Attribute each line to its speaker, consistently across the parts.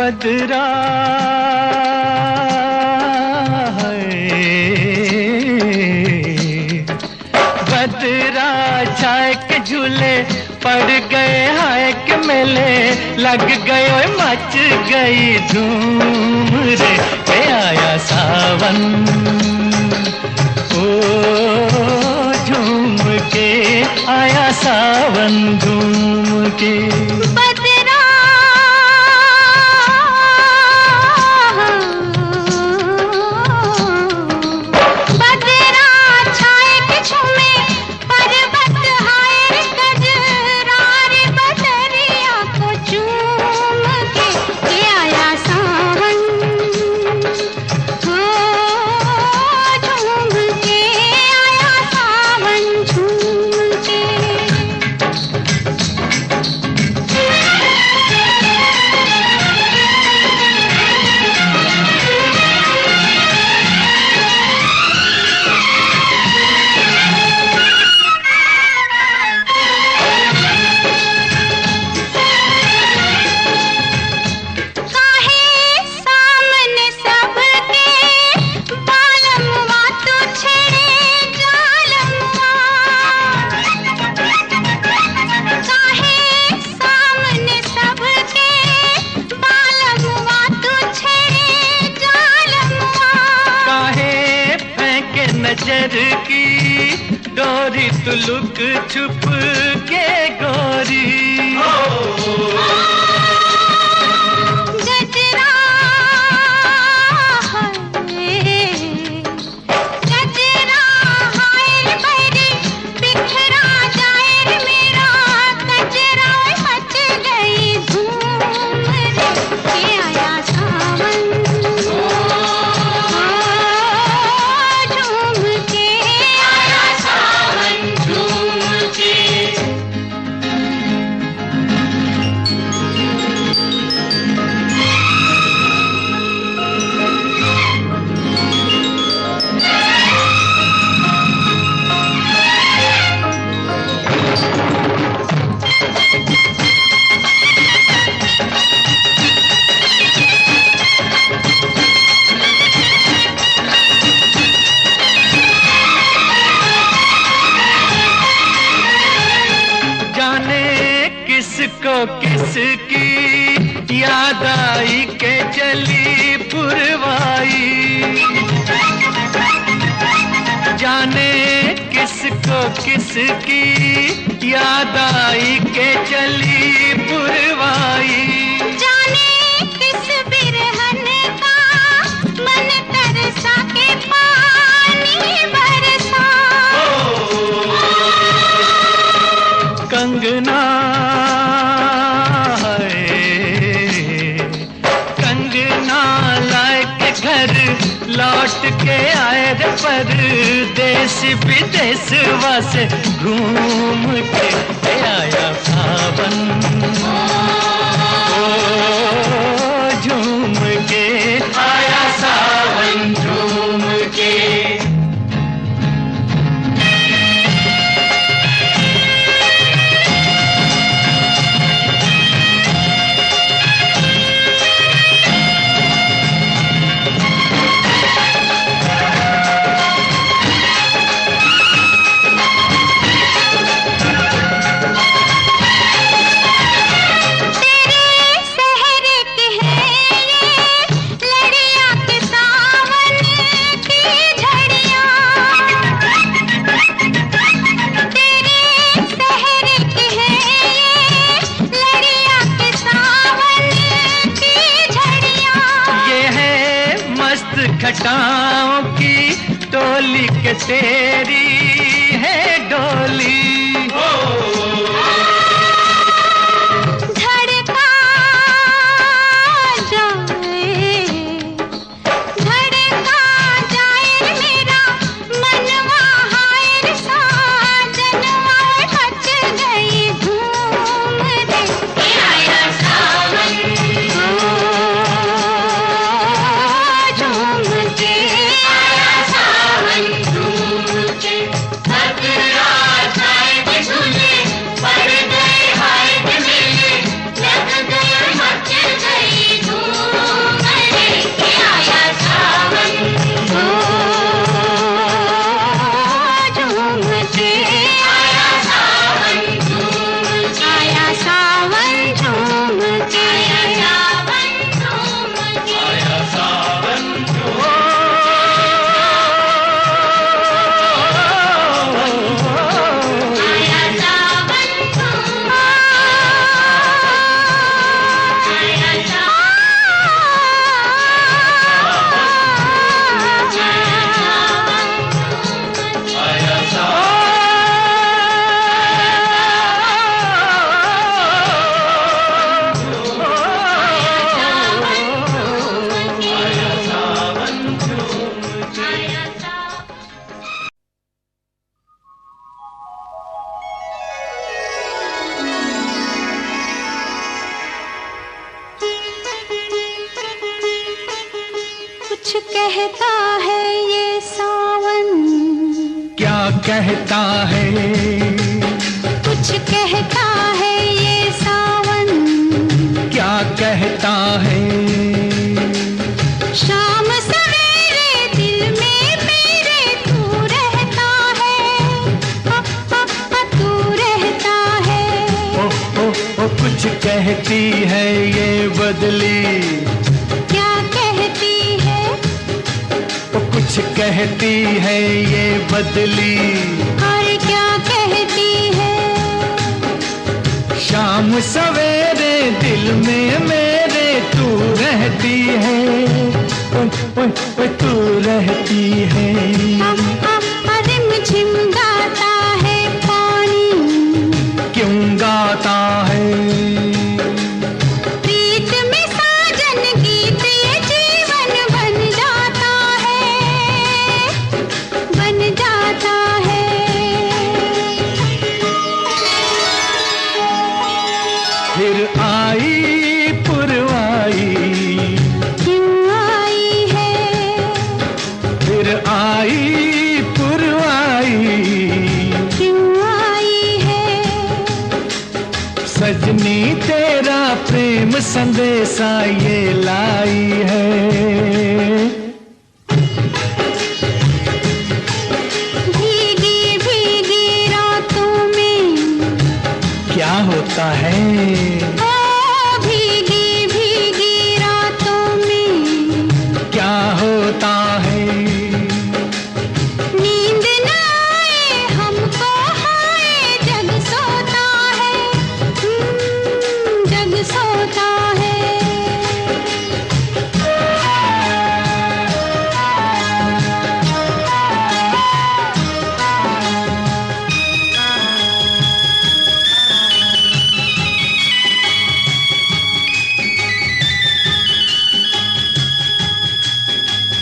Speaker 1: बदरा बदरा छाए के झूले पड़ गए हाय के मेले लग गए ओए मच गई धूम रे आया सावन ओ झूम के आया सावन झूम के नजर की डोरी तू लुक छुप के गोरी गजरा गजरा हाय भरी बिखरा जाए मेरा गजरा मच गई धूम रे आया सावन किसको किसकी याद आई के चली पुरवाई जाने किसको किसकी याद आई के चली पुरवाई
Speaker 2: जाने किस बिरहन का मन तरसा के पानी बरसा
Speaker 1: कंगना लौट के आए रे परदेश विदेशवा से घूम के आया सावन ओ झूम के आया सावन झूम के घटाओं की टोली के तेरी है डोली
Speaker 2: धड़का जाए मेरा मनवा हाय साजनवा मच गई धूम रे आया सावन झूम के आया सावन झूम के कहता है ये सावन,
Speaker 1: क्या कहता है?
Speaker 2: कुछ कहता है ये सावन,
Speaker 1: क्या कहता है?
Speaker 2: शाम सवेरे दिल में मेरे तू रहता है, तू रहता है।
Speaker 1: ओ कुछ कहती है ये बदली,
Speaker 2: क्या कहती है?
Speaker 1: कुछ कहती है ये बदली,
Speaker 2: और क्या कहती है?
Speaker 1: शाम सवेरे दिल में मेरे तू रहती है, तू रहती है।
Speaker 2: रिमझिम गाता है पानी,
Speaker 1: क्यों गाता है?
Speaker 2: प्रीत में साजन गीत ये जीवन बन जाता है, बन जाता है।
Speaker 1: फिर आई पुरवाई,
Speaker 2: क्यों आई है?
Speaker 1: फिर आई पुरवाई,
Speaker 2: क्यों आई है?
Speaker 1: सजनी तेरा प्रेम संदेशा ये लाई है।
Speaker 2: भीगी भीगी रातों में
Speaker 1: क्या होता है?
Speaker 2: ओ भीगी भीगी रातों में
Speaker 1: क्या होता है?
Speaker 2: नींद न आए हमको, हाय जग सोता है, जग सोता है।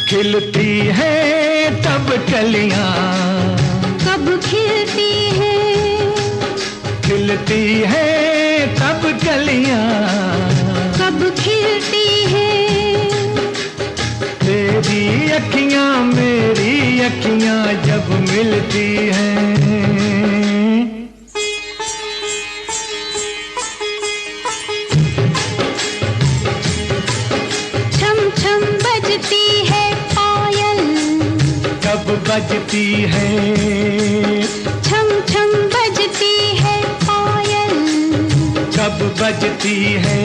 Speaker 1: खिलती है तब कलियां,
Speaker 2: कब खिलती है?
Speaker 1: खिलती है तब कलियां,
Speaker 2: कब खिलती है?
Speaker 1: तेरी अखियां मेरी अखियां जब मिलती हैं।
Speaker 2: छम छम बजती है पायल,
Speaker 1: कब बजती है?
Speaker 2: छम छम बजती है पायल,
Speaker 1: कब बजती है?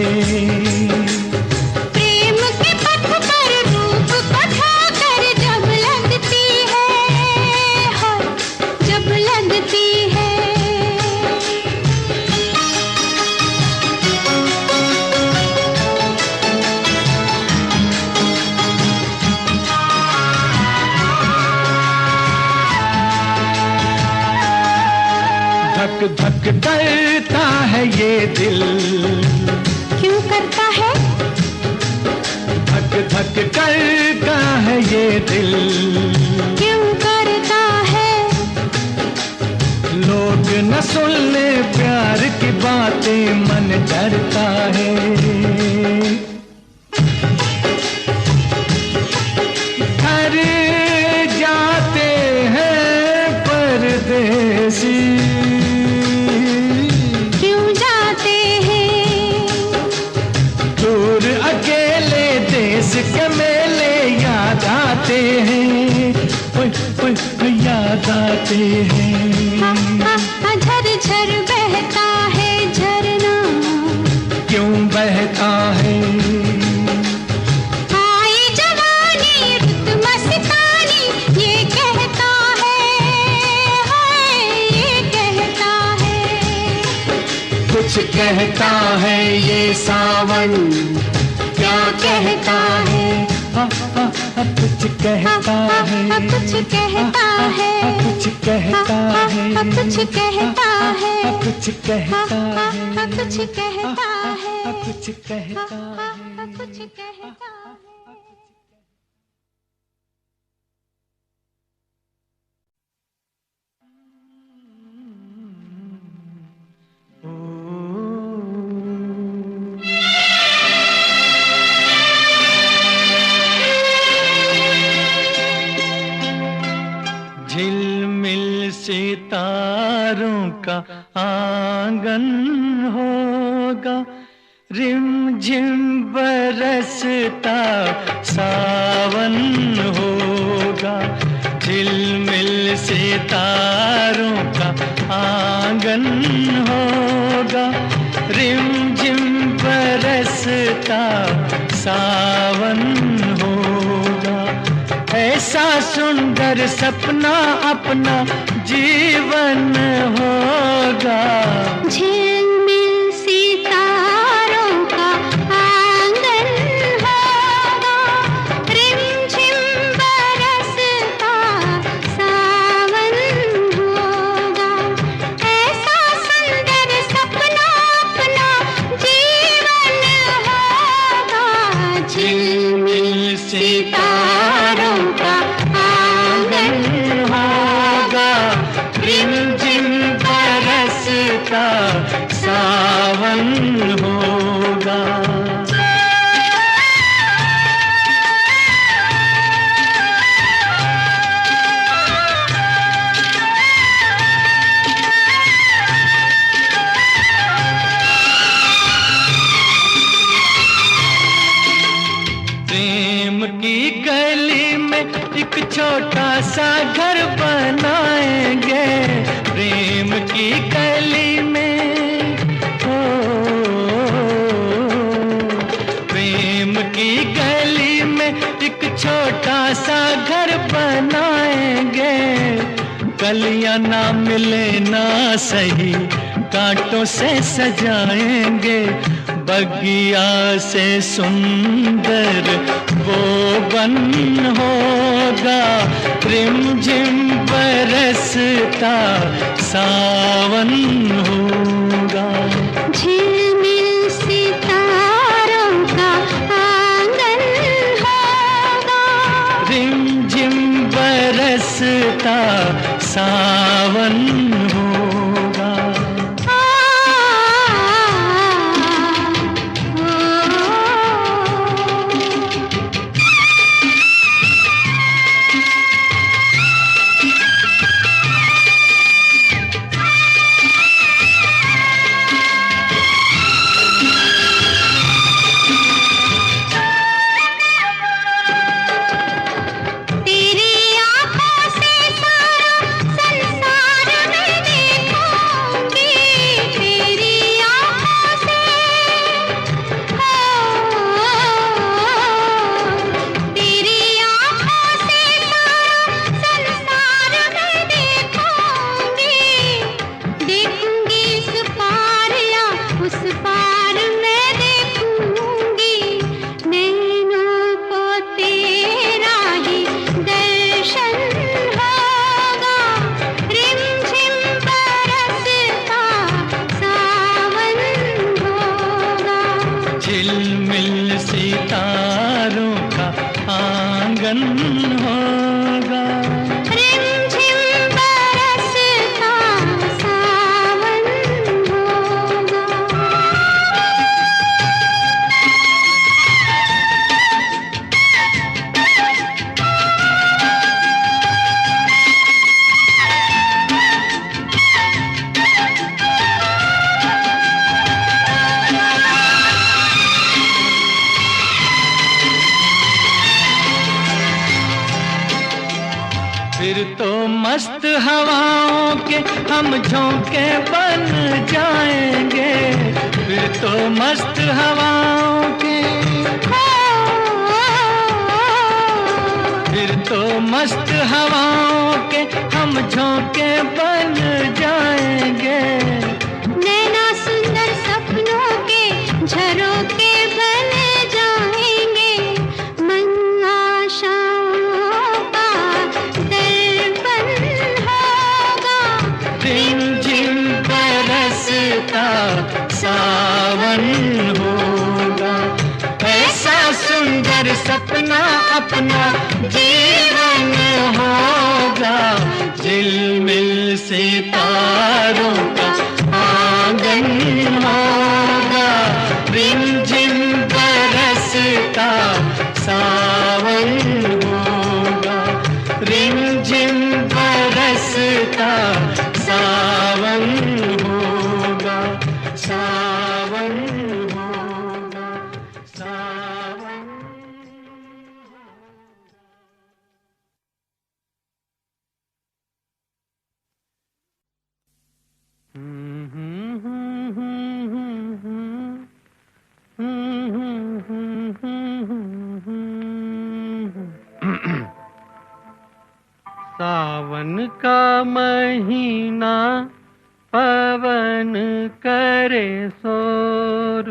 Speaker 2: प्रेम के पथ पर रूप को ढाकर जब लगती है, हाय जब लगती है।
Speaker 1: धक धक करता है ये दिल,
Speaker 2: क्यों करता है?
Speaker 1: धक धक करता है ये दिल,
Speaker 2: क्यों करता है?
Speaker 1: लोग न सुनने प्यार की बातें मन डरता है। घर जाते हैं परदेसी,
Speaker 2: क्यों जाते हैं?
Speaker 1: दूर अकेले देश के मेले याद आते हैं, याद आते हैं।
Speaker 2: झर झर बहता है झरना,
Speaker 1: क्यों बहता है?
Speaker 2: आई जवानी रुत मस्तानी ये कहता है, हाय ये कहता है।
Speaker 1: कुछ कहता है ये सावन, क्या कहता है? कुछ कहता है,
Speaker 2: कुछ कहता है,
Speaker 1: कुछ कहता है,
Speaker 2: कुछ कहता है,
Speaker 1: कुछ कहता है,
Speaker 2: कुछ कहता है,
Speaker 1: कुछ कहता है।
Speaker 2: कुछ कहता है।
Speaker 1: का आंगन होगा, रिमझिम बरसता सावन होगा, झिलमिल सितारों का आंगन होगा, रिमझिम बरसता सावन होगा। ऐसा सुंदर सपना अपना जीवन होगा,
Speaker 2: झिलमिल सितारों का आंगन होगा, रिमझिम बरसता सावन होगा। ऐसा सुंदर सपना अपना जीवन होगा, झिलमिल सितारों का आंगन होगा, रिमझिम बरसता सावन होगा। प्रेम की गली में एक छोटा सा घर बनाएंगे, प्रेम की गली में हो, प्रेम की गली में एक छोटा सा घर बनाएंगे। कलियां ना मिले ना सही, कांटों से सजाएंगे, बगिया से सुंदर वो बन होगा, रिमझिम बरसता सावन होगा। झिलमिल सितारों का आंगन होगा,
Speaker 1: रिमझिम बरसता सावन होगा। झिलमिल सितारों का आंगन होगा,
Speaker 2: रिमझिम बरसता सावन होगा।
Speaker 1: फिर तो मस्त हवाओं के हम झोंके बन जाएंगे, फिर तो मस्त हवाओं के, फिर तो मस्त हवाओं के हम झोंके बन जाएंगे।
Speaker 2: नैना सुंदर सपनों के झरोखे बन जाएंगे, मन आशाओं का दर्पण होगा,
Speaker 1: रिमझिम बरसता सावन होगा। ऐसा सुंदर सपना अपना जीवन होगा, झिलमिल सितारों का आंगन होगा, रिमझिम बरसता सावन होगा, रिमझिम बरसता सावन सावन का महीना पवन करे शोर।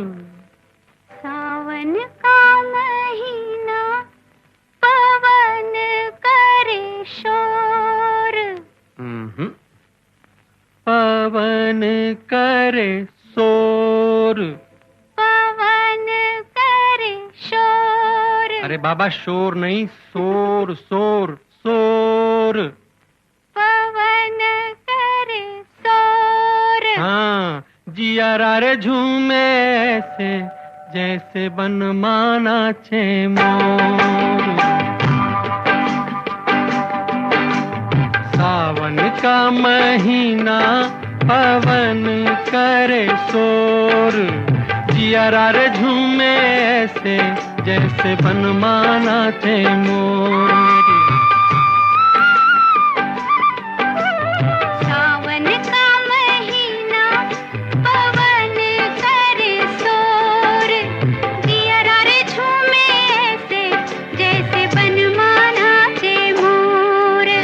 Speaker 2: सावन का महीना पवन करे शोर।
Speaker 1: पवन करे शोर।
Speaker 2: पवन करे शोर।
Speaker 1: अरे बाबा शोर नहीं, शोर शोर शोर।
Speaker 2: पवन करे शोर।
Speaker 1: हाँ, जिया रे झूमे ऐसे जैसे बनमाना छे मोर। सावन का महीना पवन करे शोर। जिया रे झूमे ऐसे जैसे बनमाना छे मोर।
Speaker 2: सावन का महीना पवन करे शोर। जिया रे झूमे ऐसे जैसे बनमाना छे मोर।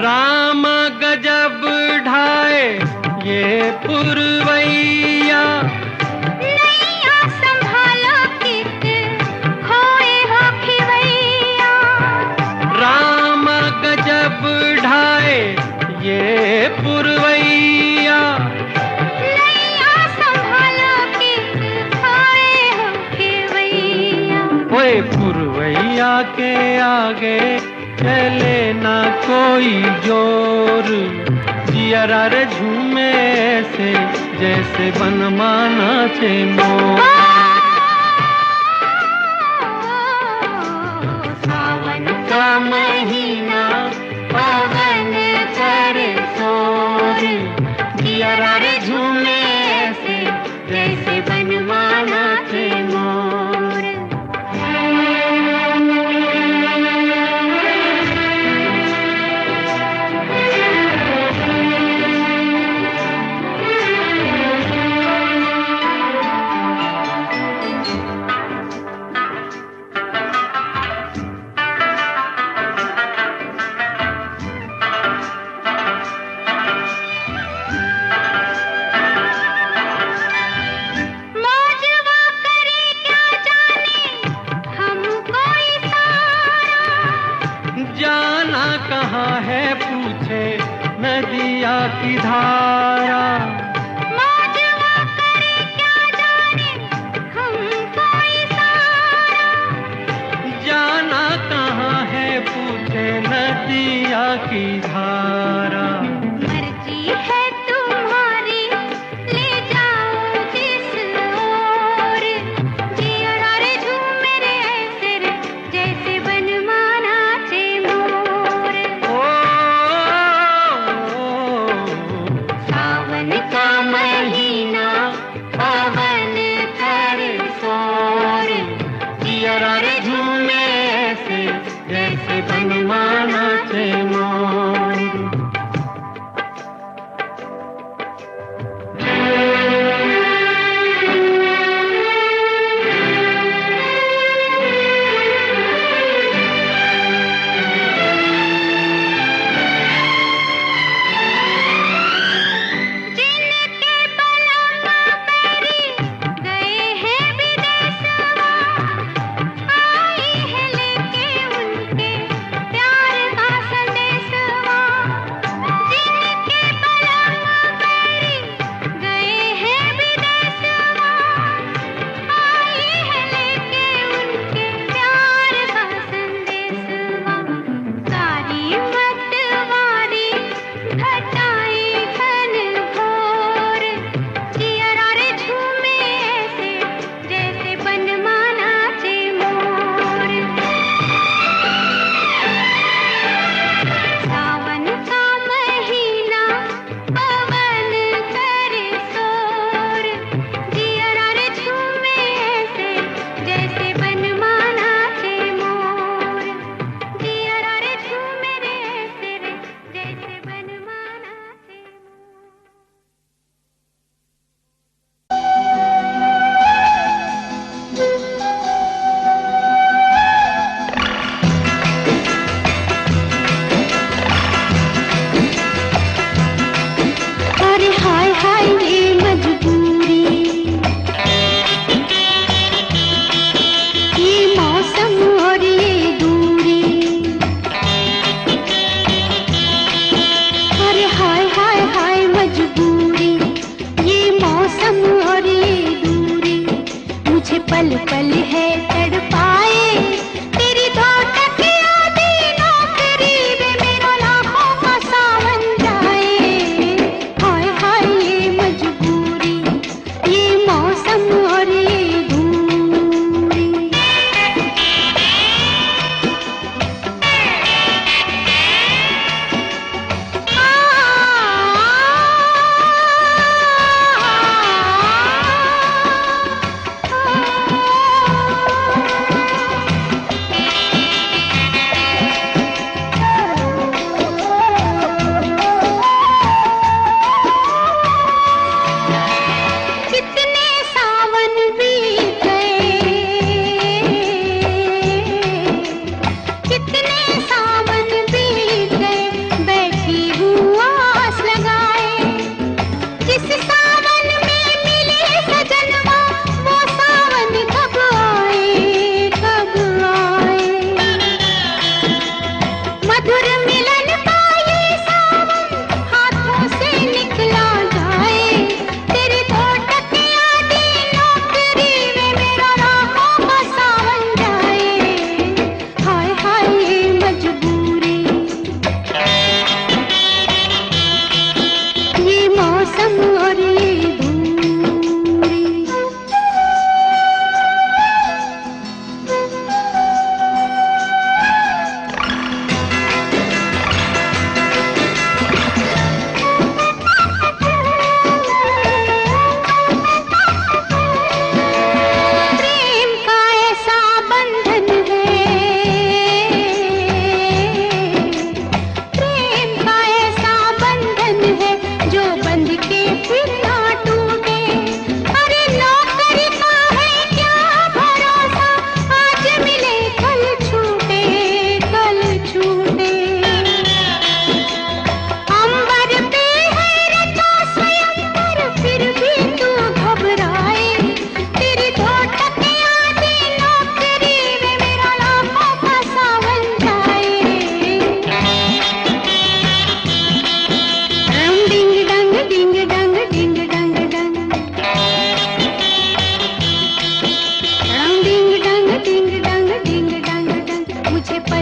Speaker 1: राम गजब ढाए ये पुरवैया।
Speaker 2: नैया संभालो कित खोए हो खिवैया।
Speaker 1: राम गजब ढाए ये पुरवैया।
Speaker 2: नैया संभालो कित खोए हो खिवैया।
Speaker 1: ओए पुरवैया के आगे चले ना कोई जोर। जिया रे झूमे ऐसे जैसे बनमाना छे मोर। सावन का महीना पवन करे शोर। जिया रे झूमे ऐसे जैसे बनमाना छे मोर। जाना कहाँ है पूछे नदिया की धारा।
Speaker 2: मौजवा करे क्या जाने हमको इशारा।
Speaker 1: जाना कहाँ है पूछे नदिया की धारा।
Speaker 2: मर्जी है तुम्हारी ले जाओ जिस ओर। जिया रे झूमे रे ऐसे रे जैसे बनमाना छे मोर।
Speaker 1: ओ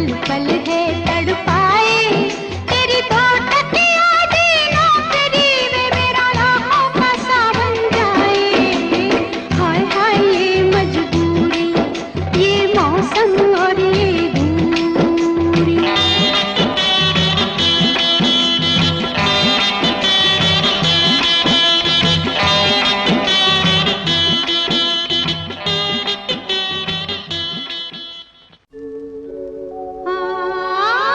Speaker 2: पल पल है तड़पाए, तेरी दो टकिया देना तेरी वे मेरा राहों का सावन जाए। हाय हाय ये मजबूरी, ये मौसम और ये दूरी। आ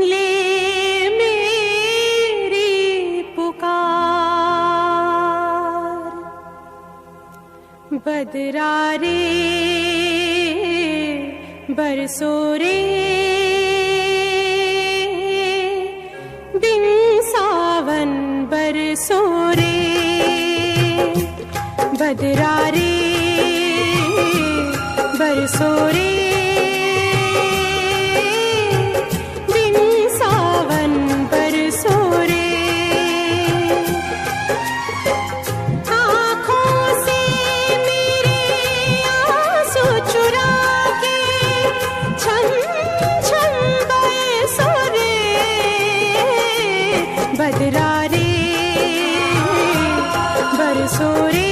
Speaker 2: ले मेरी पुकार। बदरा रे बरसो रे बिन सावन बरसो रे। बदरा रे बरसो रे बिन सावन बरसो रे। आँखों से मेरे आंसू चुरा के छन छन बरसो रे। बदरा रे बरसो रे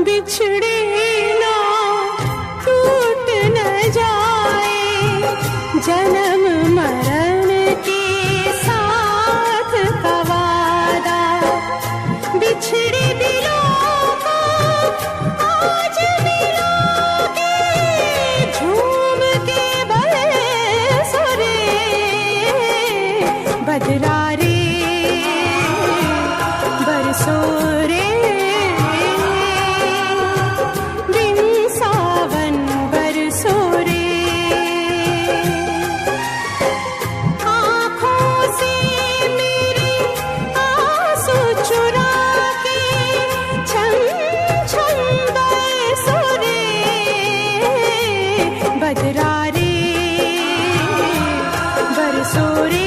Speaker 2: बिछड़े ना टूट न जाए जन्म मरण के साथ का वादा। बिछड़े दिलों को आज मिलोगे झूम के बरसो रे। बदरा रे बरसो रे बदरा रे बरसो रे बिन सावन बरसो रे। बदरा रे बरसो रे बदरा रे बरसो रे।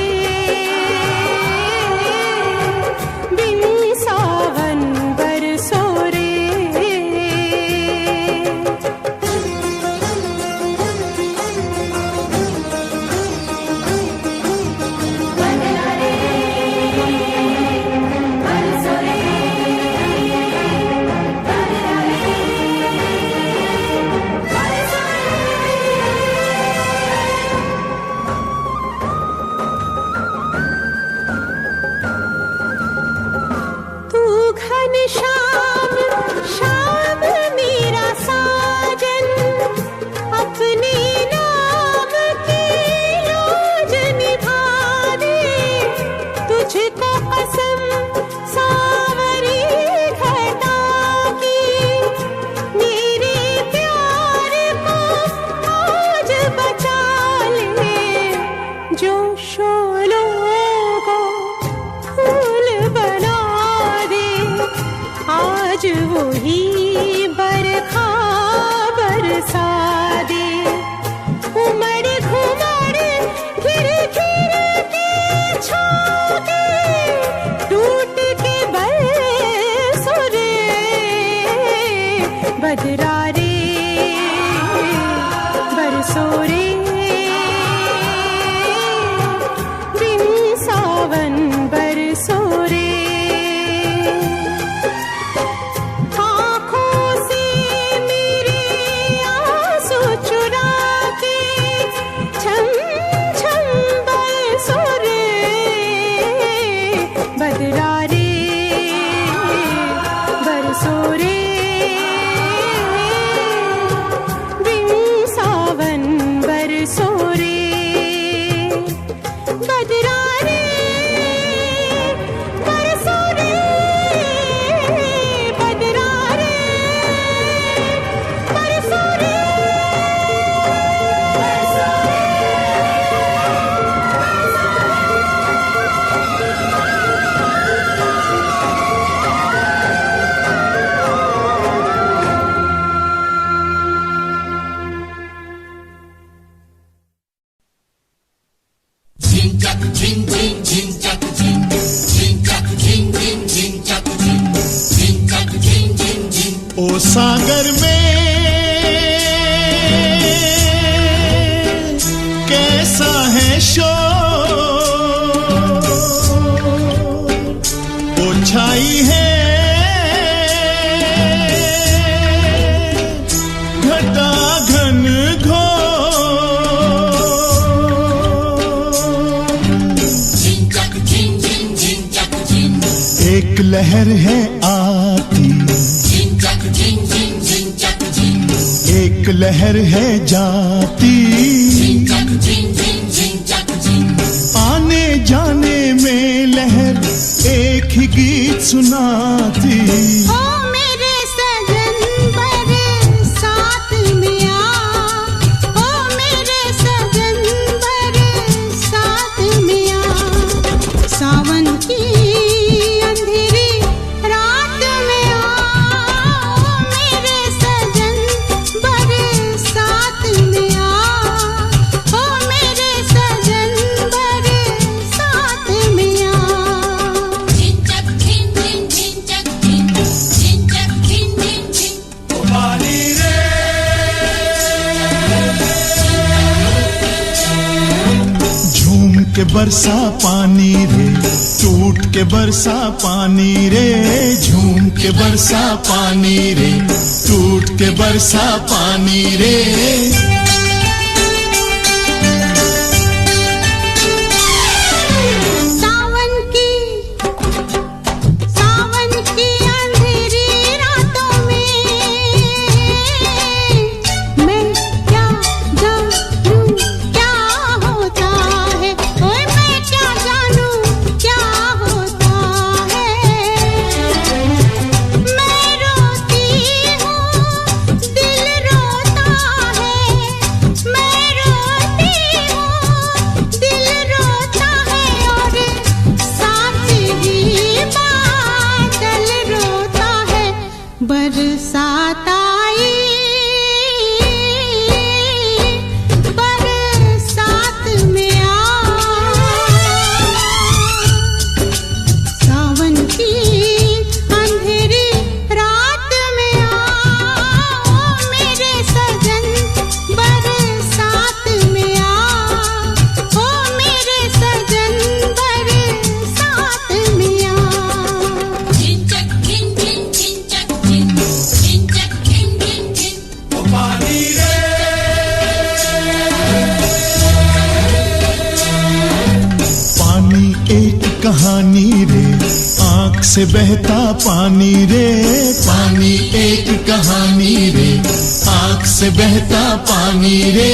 Speaker 3: ओ सागर में कैसा है शोर, ओ छाई है घटा घन घोर। एक लहर है आती, एक लहर है जाती, आने जाने में लहर एक ही गीत सुनाती।
Speaker 2: ओ मेरे सजन बरसात में आ, ओ मेरे सजन बरसात में आ, सावन की अंधेरी रात में आ, ओ मेरे सजन बरसात में आ, ओ मेरे सजन बरसात में आ।
Speaker 3: झूम के बरसा पानी रे, टूट के बरसा पानी रे, झूम के बरसा पानी रे, टूट के बरसा पानी रे।
Speaker 2: सावन की अंधेरी रातों में मैं क्या जानूं क्या होता है, ओए मैं क्या जानूं क्या होता है। मैं रोती हूँ दिल रोता है, मैं रोती हूँ दिल रोता है, और साथ ही बादल रोता है। बरसात आई, बरसात में आ, सावन की अंधेरी रात में आ, ओ मेरे सजन बरसात में आ, ओ मेरे सजन बरसात में आ।
Speaker 3: पानी एक कहानी रे, आँख से बहता पानी रे, पानी एक कहानी रे, आँख से बहता पानी रे।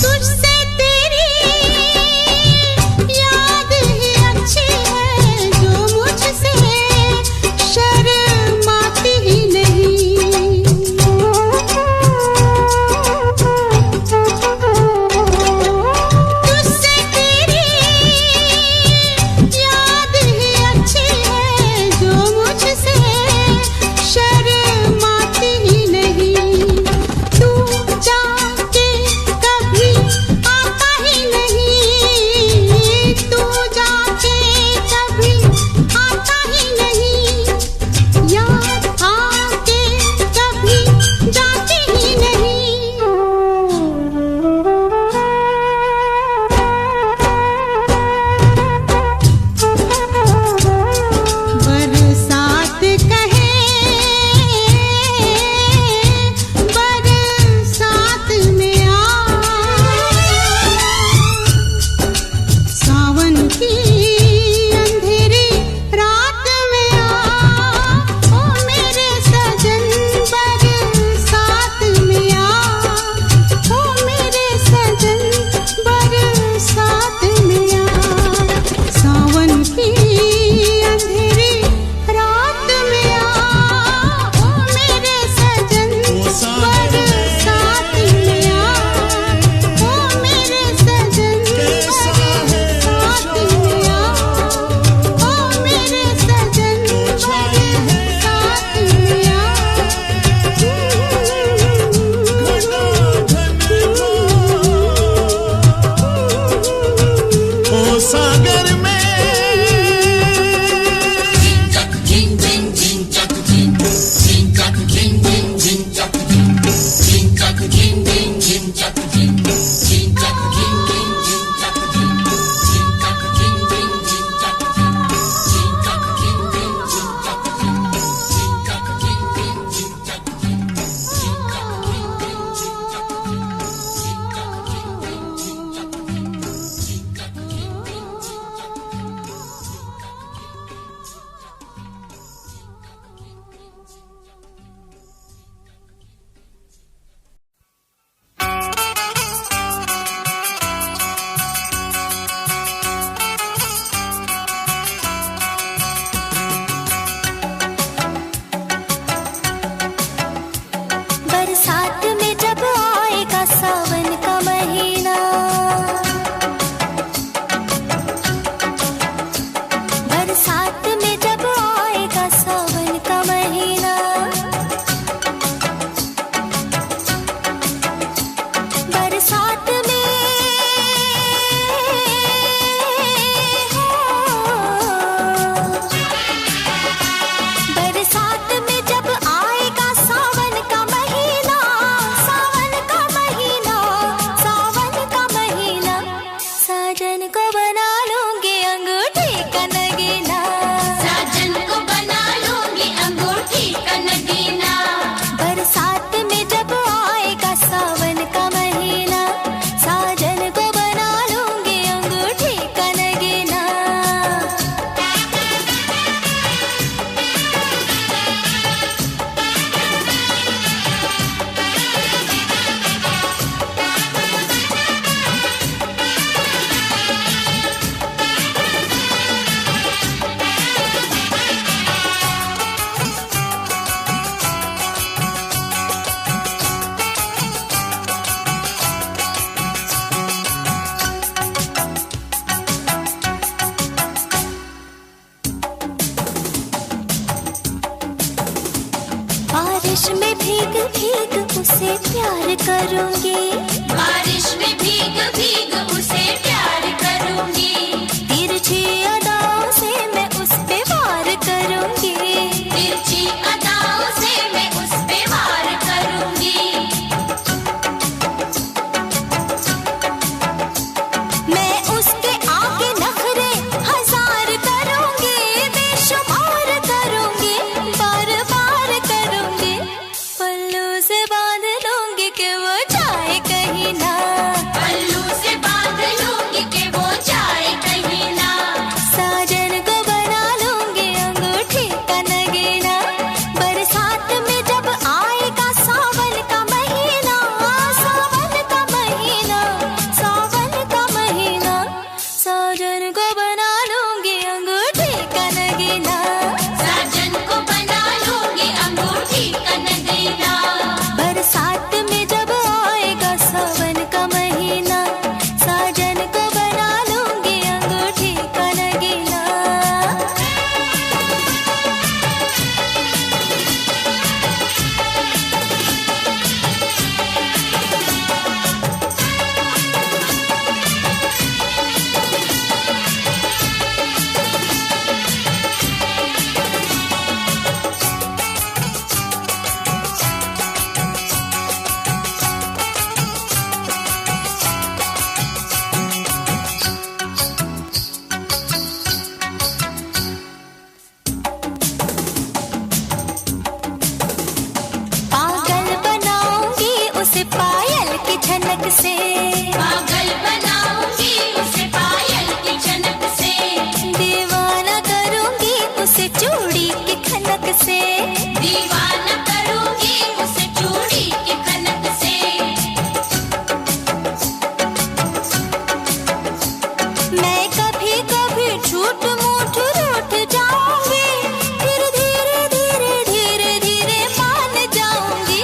Speaker 2: तुझसे तेरी याद ही अच्छी है, जो मुझसे शर्माती ही नहीं। तुझसे तेरी याद ही अच्छी है, जो मुझसे शर्माती बारिश में भीग भीग उसे प्यार करूंगी,
Speaker 4: बारिश में भीग भीग उसे प्यार करूंगी।
Speaker 2: तिरछी अदाओं से मैं उस पे वार करूंगी,
Speaker 4: तिरछी अदाओं से मैं उस पे वार करूंगी।
Speaker 2: मैं उसके आगे नखरे हजार करूंगी, बेशुमार करूंगी, बार बार करूंगी। पल्लू से बांध लूंगी कि वो जाए कहीं ना,
Speaker 4: पल्लू से बांध लूंगी कि वो जाए कहीं ना।
Speaker 2: साजन को बना लूंगी अंगूठी का नगीना। बरसात में जब आएगा सावन का महीना, सावन का महीना, सावन का महीना, साजन को बना लूंगी अंगूठी का नगीना।
Speaker 4: साजन को बना लूंगी अंगूठी का नगीना।
Speaker 2: बरसात में जब आएगा सावन का महीना, साजन को बना लूंगी अंगूठी का नगीना। पागल बनाऊंगी उसे पायल की झनक से,
Speaker 4: पागल बनाऊंगी उसे पायल की झनक से।
Speaker 2: दीवाना करूंगी उसे चूड़ी की खनक से,
Speaker 4: दीवाना करूंगी उसे चूड़ी की खनक से।
Speaker 2: मैं कभी कभी झूठ मूठ रूठ जाऊंगी, फिर धीरे धीरे धीरे धीरे मान जाऊंगी।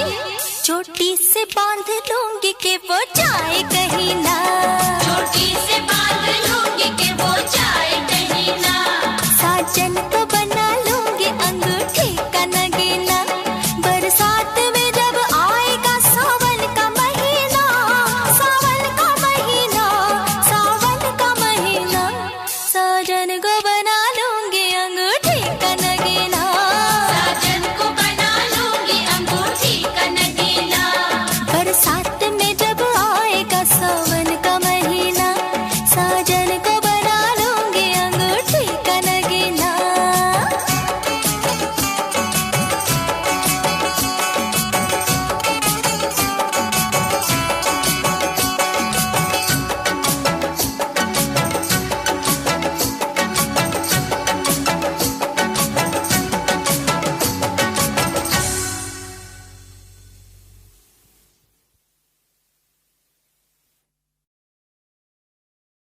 Speaker 2: चोटी से बांध लूंगी कि वो जाए कहीं ना,
Speaker 4: चोटी से बांध लूंगी कि वो जाए कहीं ना।
Speaker 2: साजन को